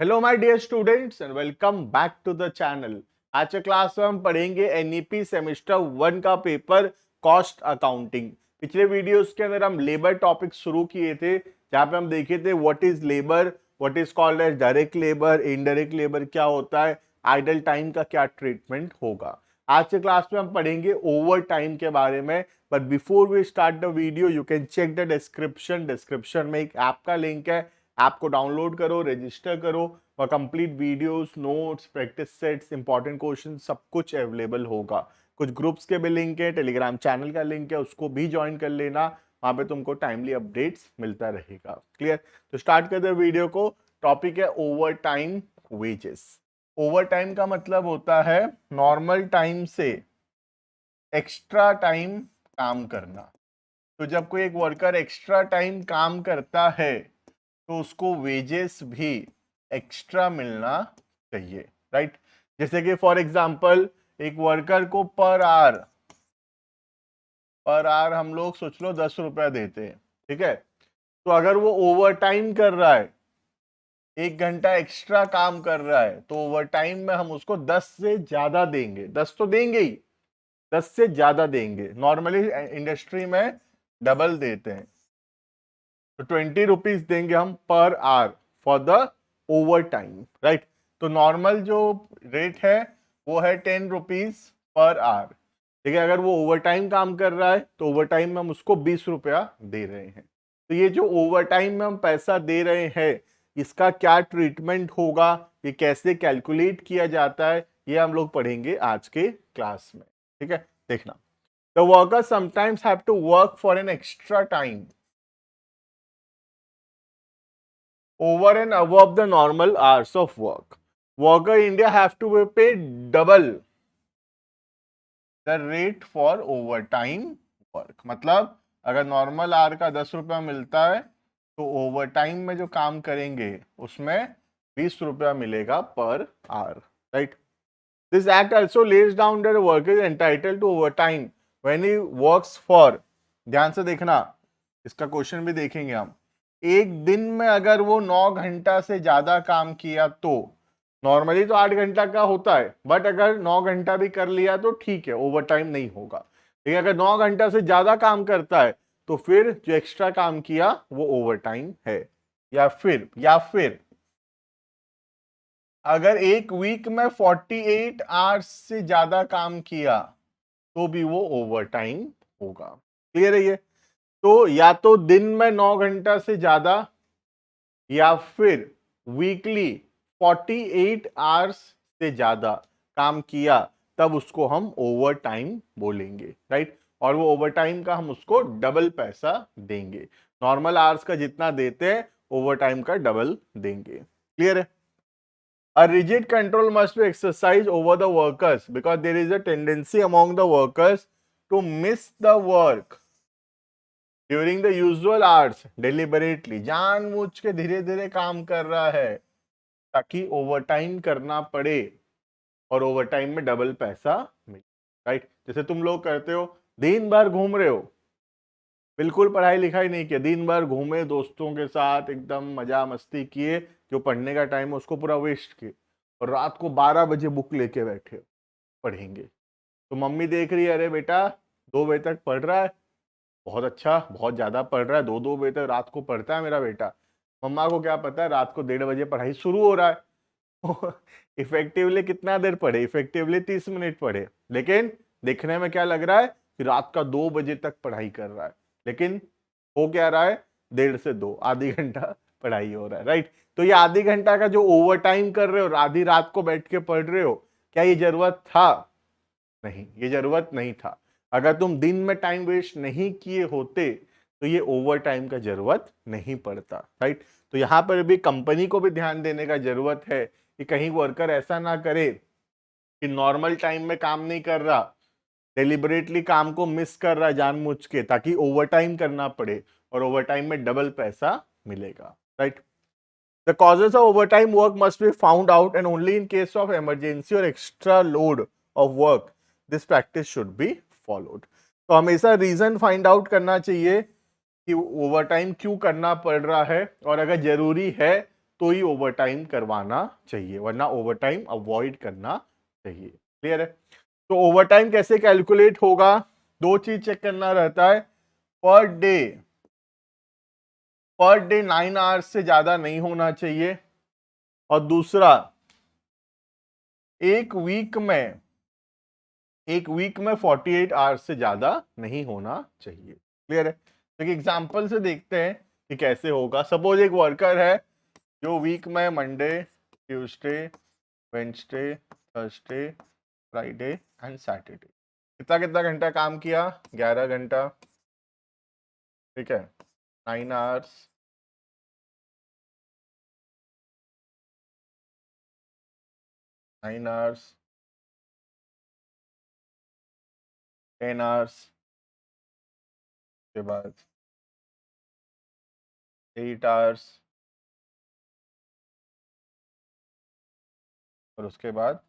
Hello my dear students and welcome back to the channel. आज के class में हम पढ़ेंगे एनईपी सेमेस्टर 1 का पेपर कॉस्ट अकाउंटिंग। पिछले वीडियोस के अंदर हम लेबर टॉपिक शुरू किए थे, जहां पे हम देखे थे what is labour, what is called as direct labour, indirect labour क्या होता है, आइडल टाइम का क्या ट्रीटमेंट होगा। आज के क्लास में हम पढ़ेंगे ओवर टाइम के बारे में। But before we start the video you can check the description में एक ऐप का लिंक है। ऐप को डाउनलोड करो, रजिस्टर करो और complete videos, notes, practice sets, important question सब कुछ अवेलेबल होगा। कुछ ग्रुप्स के भी लिंक है, टेलीग्राम चैनल का लिंक है, उसको भी ज्वाइन कर लेना। वहां पे तुमको टाइमली अपडेट्स मिलता रहेगा। क्लियर? तो स्टार्ट कर दे वीडियो को। टॉपिक है over time wages. Over time का मतलब होता है नॉर्मल टाइम से एक्स्ट्रा टाइम काम करना। तो जब कोई एक वर्कर एक्स्ट्रा टाइम काम करता है तो उसको वेजेस भी एक्स्ट्रा मिलना चाहिए, राइट? जैसे कि फॉर एग्जांपल एक वर्कर को पर आवर हम लोग सोच लो 10 रुपया देते हैं, ठीक है? तो अगर वो ओवर टाइम कर रहा है, 1 घंटा एक्स्ट्रा काम कर रहा है, तो ओवर टाइम में हम उसको 10 से ज्यादा देंगे। 10 तो देंगे ही, 10 से ज्यादा देंगे। नॉर्मली इंडस्ट्री में डबल देते हैं, तो 20 रुपीज देंगे हम per hour for the over time, right? तो नॉर्मल जो रेट है वो है 10 रुपीज पर आवर। ठीक है, अगर वो ओवर टाइम काम कर रहा है तो ओवर टाइम में हम उसको 20 रुपया दे रहे हैं। तो ये जो ओवर टाइम में हम पैसा दे रहे हैं, इसका क्या ट्रीटमेंट होगा, ये कैसे कैलकुलेट किया जाता है, ये हम लोग पढ़ेंगे आज के क्लास में। ठीक है, देखना। The worker sometimes have to work for an extra time over and above the normal hours of work. Worker in India have to be paid double the rate for overtime work. मतलब अगर normal our का 10 रुपया मिलता है तो over time में जो काम करेंगे उसमें 20 रुपया मिलेगा per hour, right? This act also lays down that worker is entitled to over time when he works for, ध्यान से देखना, इसका क्वेश्चन भी देखेंगे हम। एक दिन में अगर वो 9 घंटा से ज्यादा काम किया तो, नॉर्मली तो 8 घंटा का होता है, बट अगर 9 घंटा भी कर लिया तो ठीक है, ओवर टाइम नहीं होगा। ठीक है, अगर 9 घंटा से ज्यादा काम करता है तो फिर जो एक्स्ट्रा काम किया वो ओवर टाइम है। या फिर अगर एक वीक में 48 आवर्स से ज्यादा काम किया तो भी वो ओवर टाइम होगा। क्लियर है ये? तो या तो दिन में 9 घंटा से ज्यादा या फिर वीकली 48 आवर्स से ज्यादा काम किया, तब उसको हम ओवर टाइम बोलेंगे, राइट? और वो ओवर टाइम का हम उसको डबल पैसा देंगे। नॉर्मल आवर्स का जितना देते हैं ओवर टाइम का डबल देंगे। क्लियर है? A rigid control must be exercised over the workers because there is a tendency among the workers to miss the work during the usual hours deliberately. जानबूझ के धीरे धीरे काम कर रहा है ताकि ओवर टाइम करना पड़े और ओवर टाइम में डबल पैसा मिले, राइट? जैसे तुम लोग करते हो, दिन भर घूम रहे हो, बिल्कुल पढ़ाई लिखाई नहीं किया, दिन भर घूमे दोस्तों के साथ, एकदम मजा मस्ती किए, जो पढ़ने का टाइम है उसको पूरा वेस्ट किए, और रात को 12 बजे बुक लेके बैठे हो पढ़ेंगे। तो मम्मी देख रही है, अरे बेटा 2 बजे तक पढ़ रहा है, बहुत अच्छा, बहुत ज्यादा पढ़ रहा है, 2-2 बजे तक रात को पढ़ता है मेरा बेटा। मम्मा को क्या पता है रात को 1:30 बजे पढ़ाई शुरू हो रहा है। इफेक्टिवली कितना देर पढ़े? इफेक्टिवली 30 मिनट पढ़े, लेकिन दिखने में क्या लग रहा है कि रात का 2 बजे तक पढ़ाई कर रहा है, लेकिन हो क्या रहा है? 1:30 से 2, आधी घंटा पढ़ाई हो रहा है, राइट? तो ये आधी घंटा का जो ओवर टाइम कर रहे हो, आधी रात को बैठ के पढ़ रहे हो, क्या ये जरूरत था? नहीं, ये जरूरत नहीं था। अगर तुम दिन में टाइम वेस्ट नहीं किए होते तो ये ओवर टाइम का जरूरत नहीं पड़ता, राइट? तो यहां पर भी कंपनी को भी ध्यान देने का जरूरत है कि कहीं वर्कर ऐसा ना करे कि नॉर्मल टाइम में काम नहीं कर रहा, डेलिबरेटली काम को मिस कर रहा है जानबूझ के, ताकि ओवर टाइम करना पड़े और ओवर टाइम में डबल पैसा मिलेगा, right? The causes of overtime work must be found out and only in case of emergency or extra load of work this practice should be followed. तो हमेशा reason find out करना चाहिए कि over time क्यों करना पड़ रहा है, और अगर जरूरी है तो ही ओवर टाइम करवाना चाहिए, वरना ओवर टाइम अवॉइड करना चाहिए। क्लियर है? तो ओवर टाइम कैसे कैलकुलेट होगा? दो चीज चेक करना रहता है, पर डे 9 आवर्स से ज्यादा नहीं होना चाहिए, और दूसरा एक वीक में 48 आवर्स से ज्यादा नहीं होना चाहिए। क्लियर है? तो एक एग्जांपल से देखते हैं कि कैसे होगा। सपोज एक वर्कर है जो वीक में Monday, Tuesday, Wednesday, Thursday, Friday and Saturday कितना कितना घंटा काम किया? 11 घंटा। ठीक है, 9 आवर्स, 9 आवर्स, 10 आवर्स के बाद 8 आवर्स, और उसके बाद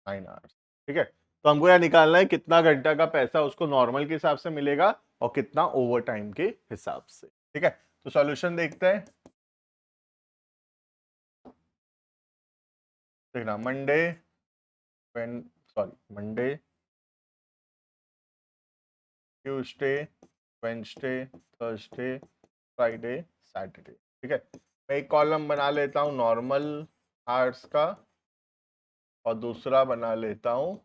9 आवर्स। ठीक है, तो हमको यह निकालना है कितना घंटा का पैसा उसको नॉर्मल के हिसाब से मिलेगा और कितना ओवर टाइम के हिसाब से। ठीक है, तो सॉल्यूशन देखते हैं। देखना, Monday, Tuesday, Wednesday, Thursday, Friday, Saturday. ठीक है, मैं एक कॉलम बना लेता हूं नॉर्मल आवर्स का और दूसरा बना लेता हूं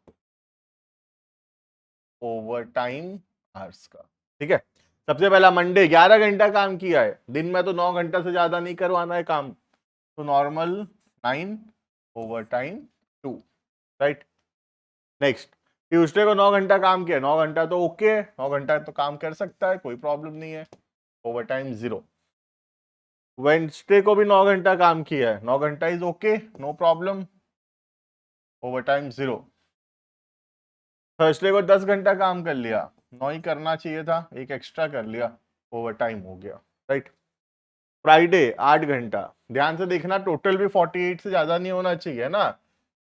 ओवर टाइम आवर्स का। ठीक है, सबसे पहला मंडे 11 घंटा काम किया है, दिन में तो 9 घंटा से ज्यादा नहीं करवाना है काम, तो normal 9, over time 2। Right, next Tuesday को 9 घंटा काम किया, 9 घंटा तो ओके है, 9 घंटा तो काम कर सकता है, कोई प्रॉब्लम नहीं है, ओवर टाइम 0। वेंसडे को भी 9 घंटा काम किया है, 9 घंटा is okay, no problem, over time 0। Thursday को 10 घंटा काम कर लिया, 9 ही करना चाहिए था, एक एक्स्ट्रा कर लिया, ओवर टाइम हो गया। राइट, फ्राइडे 8 घंटा, ध्यान से देखना टोटल भी 48 से ज्यादा नहीं होना चाहिए ना,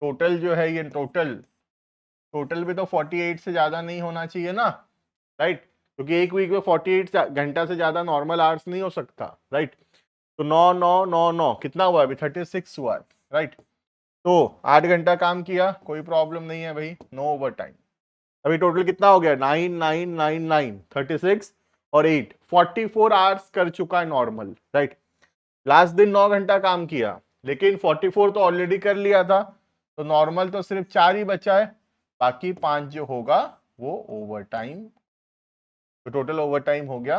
टोटल जो है ये टोटल भी तो 48 से ज्यादा नहीं होना चाहिए ना। राइट, क्योंकि एक वीक में 48 घंटा से ज्यादा नॉर्मल आवर्स नहीं हो सकता। राइट, तो 9 9 9 9 कितना हुआ? अभी 36 हुआ है। राइट, तो 8 घंटा काम किया, कोई प्रॉब्लम नहीं है भाई, नो ओवर टाइम। अभी टोटल कितना हो गया? 9 9 9 9, 36 और 8, 44 आवर्स कर चुका है नॉर्मल। राइट, लास्ट दिन 9 घंटा काम किया, लेकिन 44 तो ऑलरेडी कर लिया था, तो नॉर्मल तो सिर्फ 4 ही बचा है, बाकी 5 जो होगा वो ओवर टाइम, तो टोटल ओवर टाइम हो गया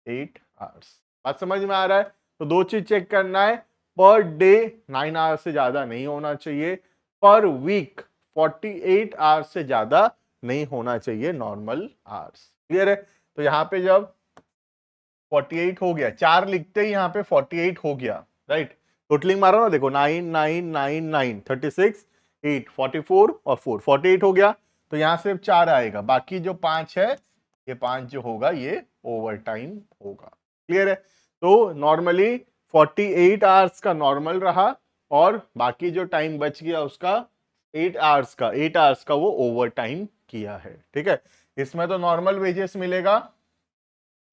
8 आवर्स। बात समझ में आ रहा है? तो दो चीज चेक करना है, पर डे 9 आवर्स से ज्यादा नहीं होना चाहिए, पर वीक 48 आवर्स से ज्यादा नहीं होना चाहिए नॉर्मल आवर्स। क्लियर है? तो यहाँ पे जब 48 हो गया, 4 लिखते ही यहाँ पे 48 हो गया। राइट, टोटलिंग मारो ना, देखो 9 9 9 9, 36, 8, 44 और 4, 48 हो गया, तो यहाँ सिर्फ 4 आएगा, बाकी जो 5 है, ये 5 जो होगा ये ओवर टाइम होगा। क्लियर है? तो नॉर्मली 48 आवर्स का नॉर्मल रहा, और बाकी जो टाइम बच गया उसका 8 आवर्स का वो ओवर टाइम किया है। ठीक है, इसमें तो नॉर्मल वेजेस मिलेगा,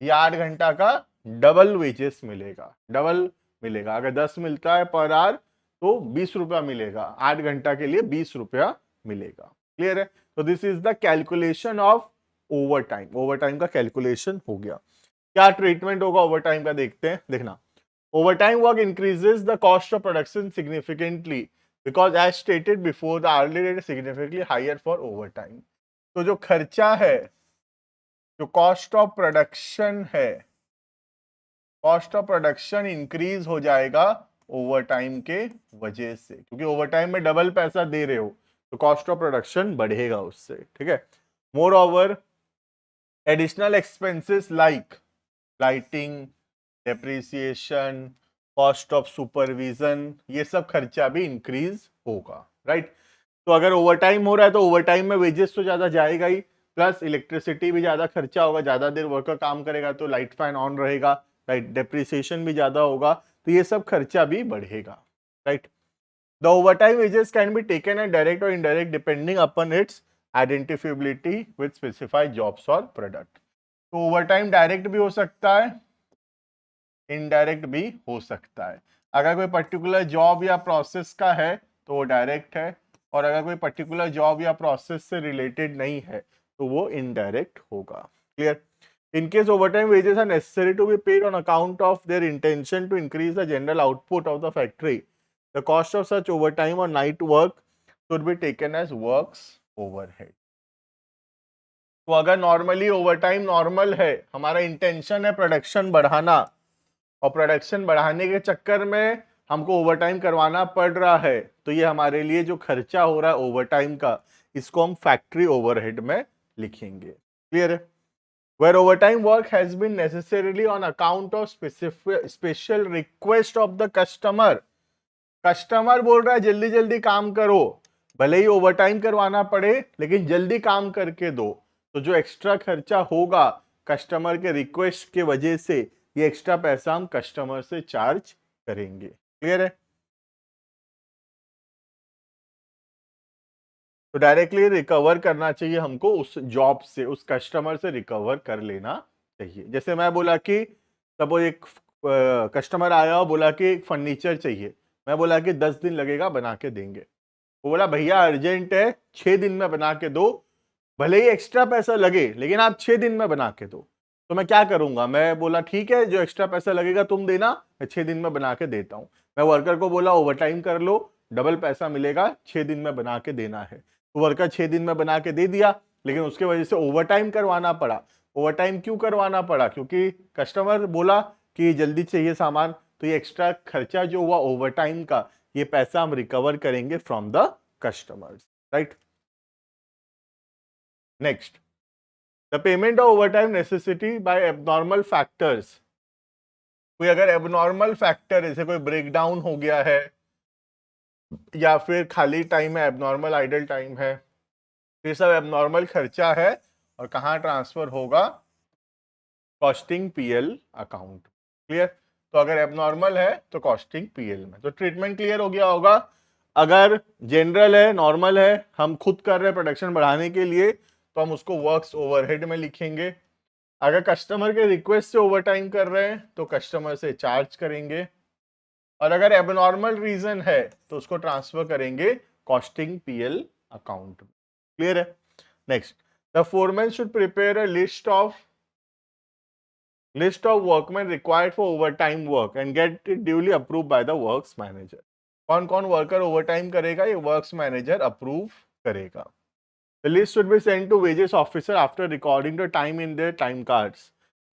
ये 8 घंटा का डबल वेजेस मिलेगा, डबल मिलेगा। अगर 10 मिलता है पर आवर तो 20 रुपया मिलेगा, 8 घंटा के लिए 20 रुपया मिलेगा। क्लियर है? तो this is the calculation of over time, over time का कैलकुलेशन हो गया। क्या ट्रीटमेंट होगा ओवर टाइम का देखते हैं। देखना, over time work increases the cost of production significantly because as stated before the hourly rate is significantly higher for over time. तो जो खर्चा है, जो कॉस्ट ऑफ प्रोडक्शन है, कॉस्ट ऑफ प्रोडक्शन इंक्रीज हो जाएगा ओवर टाइम के वजह से, क्योंकि ओवर टाइम में डबल पैसा दे रहे हो, तो कॉस्ट ऑफ प्रोडक्शन बढ़ेगा उससे। ठीक है, more over additional expenses like lighting, depreciation, cost of supervision, ये सब खर्चा भी इंक्रीज होगा। राइट, तो अगर ओवर टाइम हो रहा है तो ओवर टाइम में वेजेस तो ज्यादा जाएगा ही, प्लस इलेक्ट्रिसिटी भी ज्यादा खर्चा होगा, ज्यादा देर वर्कर काम करेगा तो लाइट फैन ऑन रहेगा। राइट, डेप्रिसिएशन भी ज्यादा होगा, तो ये सब खर्चा भी बढ़ेगा। Right, the over time wages can be taken at direct or indirect depending upon its identifiability with specified jobs or product. तो ओवर टाइम डायरेक्ट भी हो सकता है इनडायरेक्ट भी हो सकता है। अगर कोई पर्टिकुलर जॉब या प्रोसेस का है तो वो डायरेक्ट है, और अगर कोई पर्टिकुलर जॉब या प्रोसेस से रिलेटेड नहीं है तो वो इनडायरेक्ट होगा। Clear? In case overtime wages are necessary to be paid on account of their intention to increase the general output of the factory, the cost of such overtime or night work should be taken as works overhead. तो अगर normally overtime normal है, हमारा intention है production बढ़ाना, और production बढ़ाने के चक्कर में हमको ओवरटाइम करवाना पड़ रहा है, तो ये हमारे लिए जो खर्चा हो रहा है ओवरटाइम का, इसको हम फैक्ट्री ओवरहेड में लिखेंगे। क्लियर है? Where overtime work has been necessarily on account of special request of the customer. Customer बोल रहा है जल्दी जल्दी काम करो, भले ही ओवरटाइम करवाना पड़े लेकिन जल्दी काम करके दो, तो जो एक्स्ट्रा खर्चा होगा कस्टमर के रिक्वेस्ट के वजह से, ये एक्स्ट्रा पैसा हम कस्टमर से चार्ज करेंगे। क्लियर है? तो डायरेक्टली रिकवर करना चाहिए हमको, उस जॉब से, उस कस्टमर से रिकवर कर लेना चाहिए। जैसे मैं बोला कि सपोज एक कस्टमर आया और बोला कि एक फर्नीचर चाहिए, मैं बोला कि 10 दिन लगेगा, बना के देंगे। वो बोला भैया अर्जेंट है, 6 दिन में बना के दो, भले ही एक्स्ट्रा पैसा लगे लेकिन आप 6 दिन में बना के दो। तो मैं क्या करूंगा, मैं बोला ठीक है, जो एक्स्ट्रा पैसा लगेगा तुम देना, मैं 6 दिन में बना के देता हूं। मैं वर्कर को बोला ओवरटाइम कर लो, डबल पैसा मिलेगा, 6 दिन में बना के देना है। तो वर्कर 6 दिन में बना के दे दिया, लेकिन उसके वजह से ओवरटाइम करवाना पड़ा। ओवरटाइम क्यों करवाना पड़ा? क्योंकि कस्टमर बोला कि जल्दी चाहिए सामान, तो ये एक्स्ट्रा खर्चा जो हुआ ओवरटाइम का, ये पैसा हम रिकवर करेंगे from the customers. Right? Next, the payment of overtime necessity by abnormal factors. कोई अगर एबनॉर्मल फैक्टर, जैसे कोई ब्रेकडाउन हो गया है, या फिर खाली टाइम है, एबनॉर्मल आइडल टाइम है, ये सब एबनॉर्मल खर्चा है, और कहाँ ट्रांसफर होगा? Costing PL account. क्लियर? तो अगर एबनॉर्मल है तो कॉस्टिंग पीएल में। तो ट्रीटमेंट क्लियर हो गया होगा। अगर जनरल है, नॉर्मल है, हम खुद कर रहे हैं प्रोडक्शन बढ़ाने के लिए, तो हम उसको वर्क्स ओवरहेड में लिखेंगे। अगर कस्टमर के रिक्वेस्ट से ओवरटाइम कर रहे हैं तो कस्टमर से चार्ज करेंगे, और अगर एबनॉर्मल रीजन है तो उसको ट्रांसफर करेंगे कॉस्टिंग पीएल अकाउंट में। क्लियर है? Next, the foreman should prepare a list of workmen required for overtime work and get it duly approved by the works manager. कौन कौन वर्कर ओवरटाइम करेगा, ये वर्क्स मैनेजर अप्रूव करेगा। The list should be sent to wages officer after recording the time in their time cards,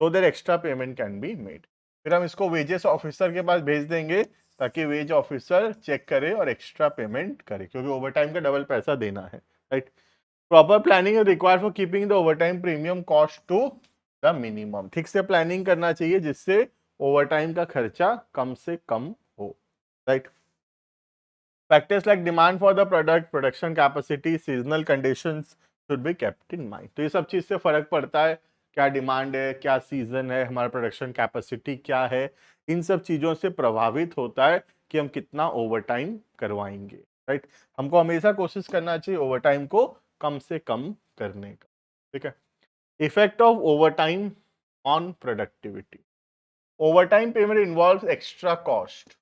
so that extra payment can be made. फिर हम इसको wages officer के पास भेज देंगे ताकि वेज ऑफिसर चेक करे और एक्स्ट्रा पेमेंट करे, क्योंकि ओवरटाइम का डबल पैसा देना है। Right? Proper planning is required for keeping the overtime premium cost to the minimum. ठीक से प्लानिंग करना चाहिए जिससे ओवरटाइम का खर्चा कम से कम हो। Right? Factors like demand for the product, production capacity, seasonal conditions should be kept in mind. तो ये सब चीज से फर्क पड़ता है, क्या डिमांड है, क्या सीजन है, हमारा प्रोडक्शन कैपेसिटी क्या है, इन सब चीजों से प्रभावित होता है कि हम कितना ओवरटाइम करवाएंगे। राइट? हमको हमेशा कोशिश करना चाहिए ओवरटाइम को कम से कम करने का। ठीक है? Effect of overtime on productivity. Overtime payment involves extra cost,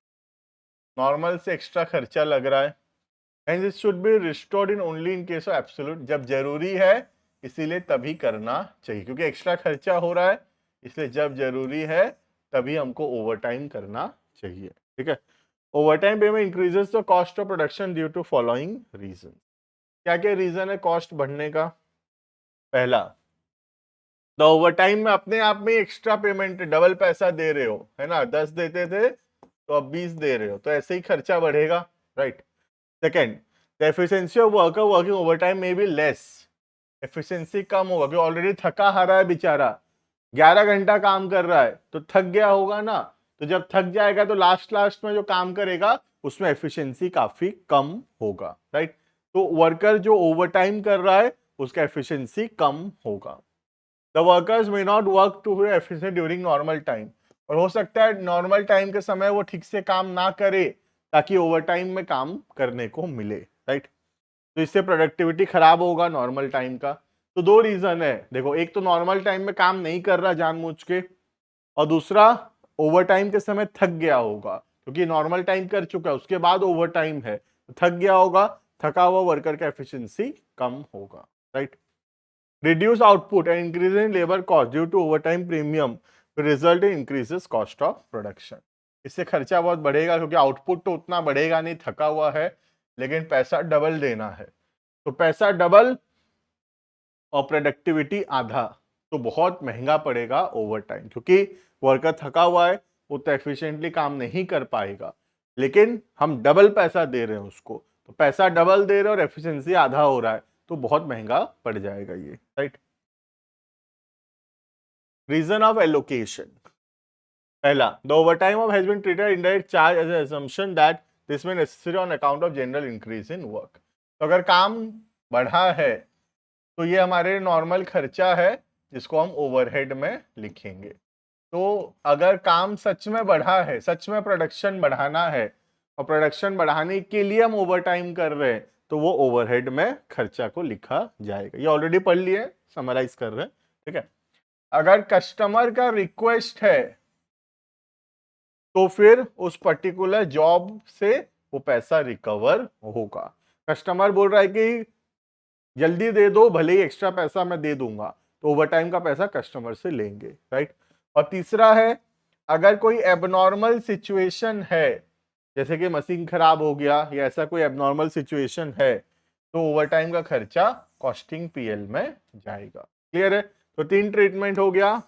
normal से एक्स्ट्रा खर्चा लग रहा है, and it should be restored in only in case of absolute, जब जरूरी है इसीलिए तभी करना चाहिए, क्योंकि एक्स्ट्रा खर्चा हो रहा है, इसलिए जब जरूरी है तभी हमको ओवरटाइम करना चाहिए। ठीक है? Overtime payment increases the cost of production due to following reason. क्या क्या रीजन है कॉस्ट बढ़ने का? पहला, द ओवरटाइम में अपने आप में एक्स्ट्रा पेमेंट, डबल पैसा दे रहे हो, है ना, 10 देते थे तो अब 20 दे रहे हो, तो ऐसे ही खर्चा बढ़ेगा। Right? Second, the efficiency of worker working overtime में बी लेस। एफिशिएंसी कम होगा, क्योंकि ऑलरेडी थका हारा है बेचारा, 11 घंटा काम कर रहा है तो थक गया होगा ना, तो जब थक जाएगा तो लास्ट में जो काम करेगा उसमें एफिशिएंसी काफी कम होगा। राइट? तो वर्कर जो ओवरटाइम कर रहा है उसका एफिशिएंसी कम होगा। The workers may not work to be efficient during normal time, और हो सकता है नॉर्मल टाइम के समय वो ठीक से काम ना करे ताकि ओवरटाइम में काम करने को मिले। राइट? तो इससे प्रोडक्टिविटी खराब होगा नॉर्मल टाइम का। तो दो रीजन है, देखो, एक तो नॉर्मल टाइम में काम नहीं कर रहा जानबूझ के, और दूसरा ओवर टाइम के समय थक गया होगा, क्योंकि नॉर्मल टाइम कर चुका है, उसके बाद ओवर टाइम है, तो थक गया होगा, थका हुआ वर्कर का एफिशिएंसी कम होगा, right. Reduce output and increase in labour cost due to over time premium result in increases cost of production. इससे खर्चा बहुत बढ़ेगा, क्योंकि आउटपुट तो उतना बढ़ेगा नहीं, थका हुआ है, लेकिन पैसा डबल देना है, तो पैसा डबल और प्रोडक्टिविटी आधा, तो बहुत महंगा पड़ेगा ओवर टाइम, क्योंकि वर्कर थका हुआ है, वो तो एफिशिएंटली काम नहीं कर पाएगा, लेकिन हम डबल पैसा दे रहे हैं उसको, तो पैसा डबल दे रहे हैं और एफिशिएंसी आधा हो रहा है, तो बहुत महंगा पड़ जाएगा ये, राइट। रीजन ऑफ एलोकेशन, पहला, the overtime of has been treated indirect charge as assumption that this में necessary on account of general increase in work. तो अगर काम बढ़ा है तो ये हमारे नॉर्मल खर्चा है, जिसको हम ओवरहेड में लिखेंगे। तो अगर काम सच में बढ़ा है, सच में प्रोडक्शन बढ़ाना है, और प्रोडक्शन बढ़ाने के लिए हम ओवरटाइम कर रहे हैं, तो वो ओवरहेड में खर्चा को लिखा जाएगा। ये ऑलरेडी पढ़ लिए, समराइज कर रहे हैं, ठीक है। अगर कस्टमर का रिक्वेस्ट है तो फिर उस पर्टिकुलर जॉब से वो पैसा रिकवर होगा। कस्टमर बोल रहा है कि जल्दी दे दो, भले ही एक्स्ट्रा पैसा मैं दे दूंगा, तो ओवरटाइम का पैसा कस्टमर से लेंगे, राइट। और तीसरा है, अगर कोई एबनॉर्मल सिचुएशन है, जैसे कि मशीन खराब हो गया या ऐसा कोई एबनॉर्मल सिचुएशन है, तो ओवरटाइम का खर्चा कॉस्टिंग पीएल में जाएगा। क्लियर है? तो 3 ट्रीटमेंट हो गया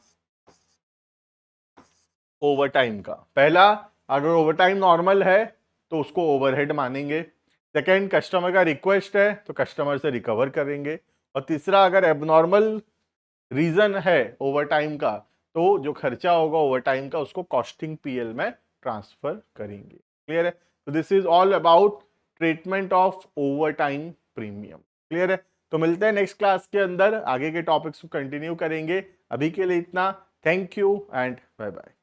ओवरटाइम का। पहला, अगर ओवरटाइम नॉर्मल है तो उसको ओवरहेड मानेंगे। सेकेंड, कस्टमर का रिक्वेस्ट है तो कस्टमर से रिकवर करेंगे। और तीसरा, अगर एबनॉर्मल रीजन है ओवरटाइम का, तो जो खर्चा होगा ओवरटाइम का उसको कॉस्टिंग पीएल में ट्रांसफर करेंगे। क्लियर है? तो this is all about treatment of overtime premium. Clear है? तो मिलते हैं नेक्स्ट क्लास के अंदर, आगे के टॉपिक्स को कंटिन्यू करेंगे। अभी के लिए इतना। Thank you and bye bye.